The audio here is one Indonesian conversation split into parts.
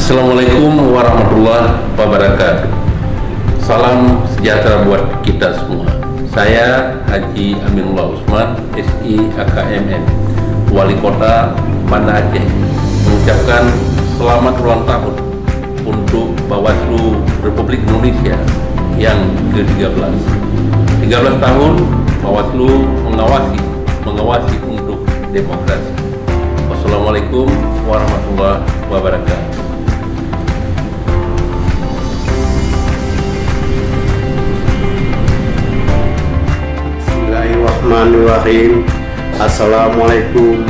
Assalamualaikum warahmatullahi wabarakatuh. Salam sejahtera buat kita semua. Saya Haji Aminullah Usman, SI AKMN, Wali Kota Banda Aceh, mengucapkan selamat ulang tahun untuk Bawaslu Republik Indonesia yang ke-13. 13 tahun Bawaslu mengawasi untuk demokrasi. Wassalamualaikum warahmatullahi wabarakatuh. Bismillahirrahmanirrahim. Assalamualaikum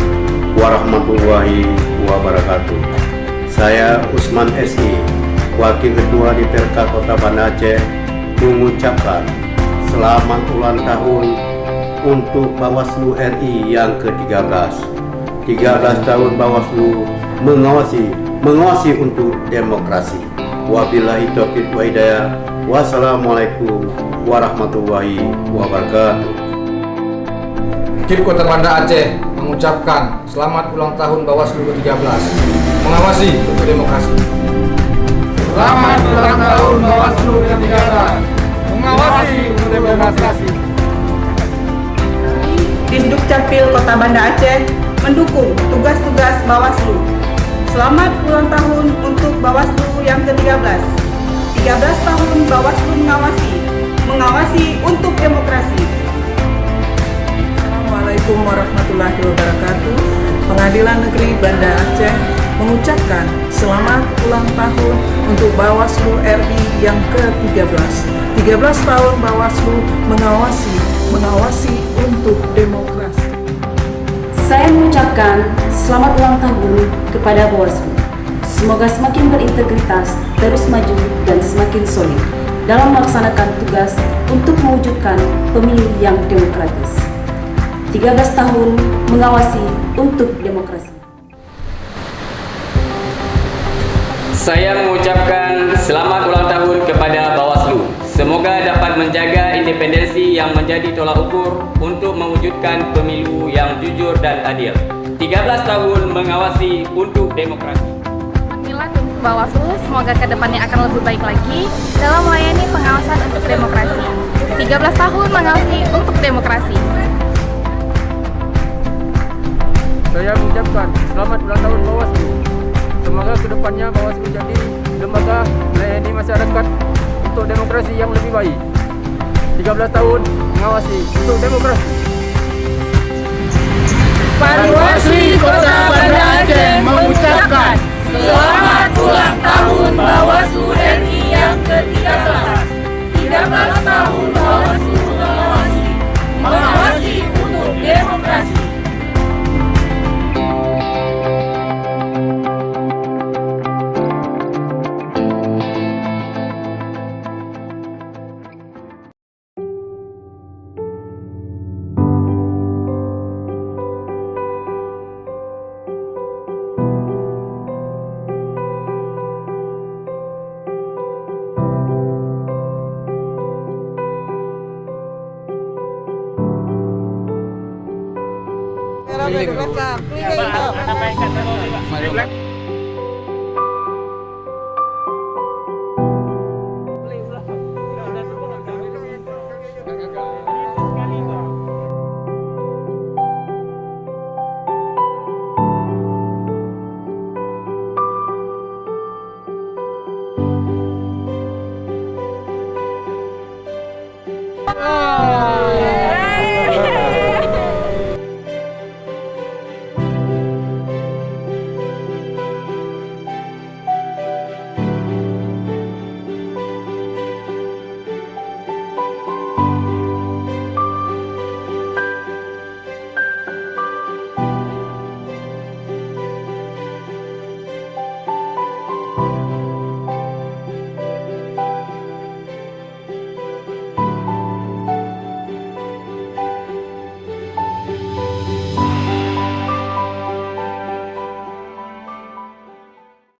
warahmatullahi wabarakatuh. Saya Usman SI, Wakil Ketua DPRK Kota Banda Aceh, mengucapkan selamat ulang tahun untuk Bawaslu RI yang ke-13. 13 tahun Bawaslu mengawasi untuk demokrasi. Wabillahi taufiq wa hidayah. Wassalamualaikum warahmatullahi wabarakatuh. Kip Kota Banda Aceh mengucapkan selamat ulang tahun Bawaslu ke-13, mengawasi untuk demokrasi. Selamat ulang tahun Bawaslu ke-13, mengawasi untuk demokrasi. Disduk Capil Kota Banda Aceh mendukung tugas-tugas Bawaslu. Selamat ulang tahun untuk Bawaslu yang ke-13. 13 tahun Bawaslu mengawasi untuk demokrasi. Assalamualaikum warahmatullahi wabarakatuh. Pengadilan Negeri Banda Aceh mengucapkan selamat ulang tahun untuk Bawaslu RI yang ke-13. 13 tahun Bawaslu mengawasi untuk demokrasi. Saya mengucapkan selamat ulang tahun kepada Bawaslu. Semoga semakin berintegritas, terus maju dan semakin solid dalam melaksanakan tugas untuk mewujudkan pemilu yang demokratis. 13 tahun mengawasi untuk demokrasi. Saya mengucapkan selamat ulang tahun kepada Bawaslu. Semoga dapat menjaga independensi yang menjadi tolak ukur untuk mewujudkan pemilu yang jujur dan adil. 13 tahun mengawasi untuk demokrasi. Panggilan untuk Bawaslu semoga kedepannya akan lebih baik lagi dalam melayani pengawasan untuk demokrasi. 13 tahun mengawasi untuk demokrasi. Saya mengucapkan selamat ulang tahun Bawaslu. Semoga kedepannya Bawaslu jadi lembaga melayani masyarakat untuk demokrasi yang lebih baik. 13 tahun mengawasi untuk demokrasi. Bawaslu Kota Banda Aceh mengucapkan selamat ulang tahun Bawaslu RI yang ke-13. 13 tahun Bawaslu mengawasi untuk demokrasi. Clean.